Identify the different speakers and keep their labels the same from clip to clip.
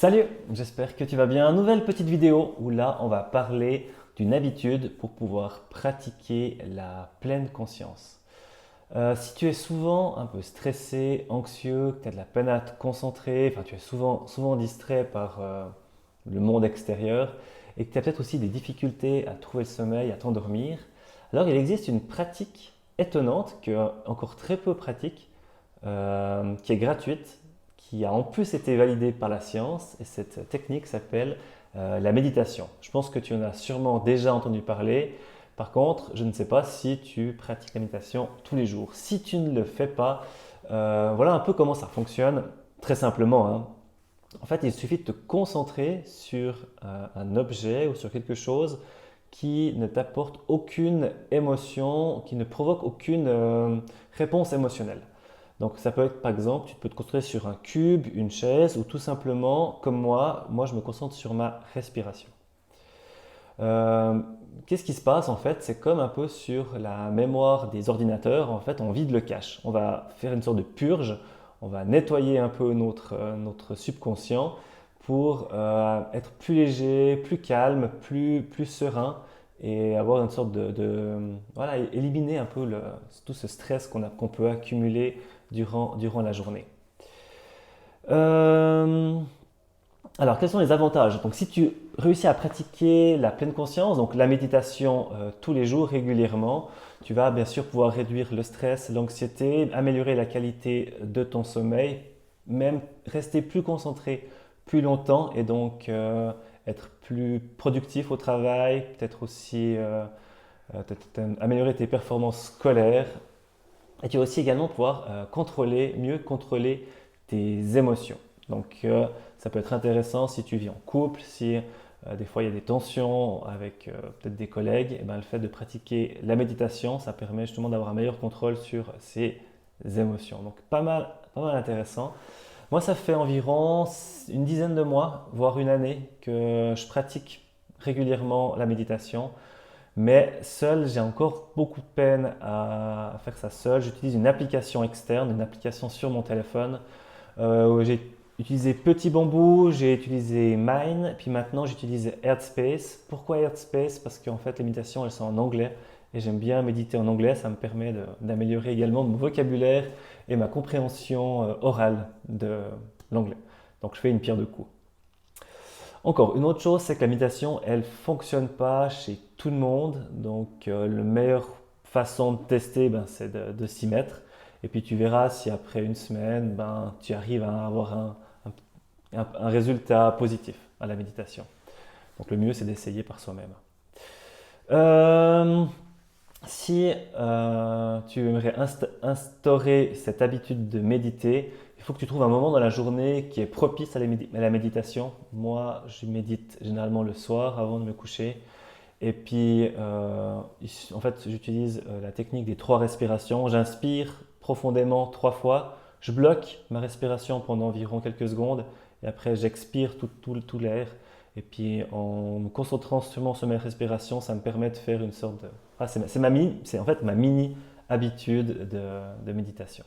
Speaker 1: Salut, j'espère que tu vas bien. Nouvelle petite vidéo où là on va parler d'une habitude pour pouvoir pratiquer la pleine conscience. Si tu es souvent un peu stressé, anxieux, que tu as de la peine à te concentrer, enfin tu es souvent distrait par le monde extérieur et que tu as peut-être aussi des difficultés à trouver le sommeil, à t'endormir, alors il existe une pratique étonnante, encore très peu pratique, qui est gratuite, qui a en plus été validée par la science, et cette technique s'appelle la méditation. Je pense que tu en as sûrement déjà entendu parler. Par contre, je ne sais pas si tu pratiques la méditation tous les jours. Si tu ne le fais pas, voilà un peu comment ça fonctionne, très simplement, hein. En fait, il suffit de te concentrer sur un objet ou sur quelque chose qui ne t'apporte aucune émotion, qui ne provoque aucune réponse émotionnelle. Donc ça peut être par exemple, tu peux te concentrer sur un cube, une chaise ou tout simplement, comme moi je me concentre sur ma respiration. Euh, Qu'est-ce qui se passe en fait? C'est comme un peu sur la mémoire des ordinateurs, en fait on vide le cache. On va faire une sorte de purge, on va nettoyer un peu notre subconscient pour être plus léger, plus calme, plus serein et avoir une sorte voilà, éliminer un peu tout ce stress qu'on peut accumuler durant la journée. Euh, alors, quels sont les avantages? Donc, si tu réussis à pratiquer la pleine conscience, donc la méditation tous les jours régulièrement, tu vas bien sûr pouvoir réduire le stress, l'anxiété, améliorer la qualité de ton sommeil, même rester plus concentré plus longtemps et donc être plus productif au travail, peut-être aussi améliorer tes performances scolaires. Et tu vas aussi également pouvoir mieux contrôler tes émotions. Donc ça peut être intéressant si tu vis en couple, si des fois il y a des tensions avec peut-être des collègues, et ben, le fait de pratiquer la méditation, ça permet justement d'avoir un meilleur contrôle sur ses émotions. Donc pas mal intéressant. Moi, ça fait environ une dizaine de mois, voire une année, que je pratique régulièrement la méditation. Mais seul, j'ai encore beaucoup de peine à faire ça seul. J'utilise une application externe, une application sur mon téléphone. J'ai utilisé Petit Bambou, j'ai utilisé Mine, puis maintenant j'utilise Headspace. Pourquoi Headspace? Parce qu'en fait les méditations elles sont en anglais et j'aime bien méditer en anglais. Ça me permet d'améliorer également mon vocabulaire et ma compréhension orale de l'anglais. Donc je fais une pierre deux coups. Encore, une autre chose, c'est que la méditation, elle fonctionne pas chez tout le monde. Donc, la meilleure façon de tester, ben, c'est de s'y mettre. Et puis, tu verras si après une semaine, ben, tu arrives à avoir un résultat positif à la méditation. Donc, le mieux, c'est d'essayer par soi-même. Euh, Si tu aimerais instaurer cette habitude de méditer, il faut que tu trouves un moment dans la journée qui est propice à la méditation. Moi, je médite généralement le soir avant de me coucher. Et puis, en fait, j'utilise la technique des trois respirations. J'inspire profondément trois fois. Je bloque ma respiration pendant environ quelques secondes. Et après, j'expire tout l'air. Et puis, en me concentrant seulement sur ma respiration, ça me permet de faire une sorte de... Ah, c'est en fait ma mini habitude de méditation.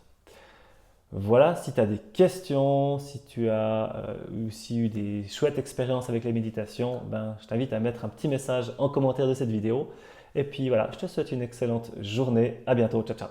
Speaker 1: Voilà, si tu as des questions, si tu as aussi eu des chouettes expériences avec la méditation, ben, je t'invite à mettre un petit message en commentaire de cette vidéo. Et puis voilà, je te souhaite une excellente journée. À bientôt. Ciao, ciao.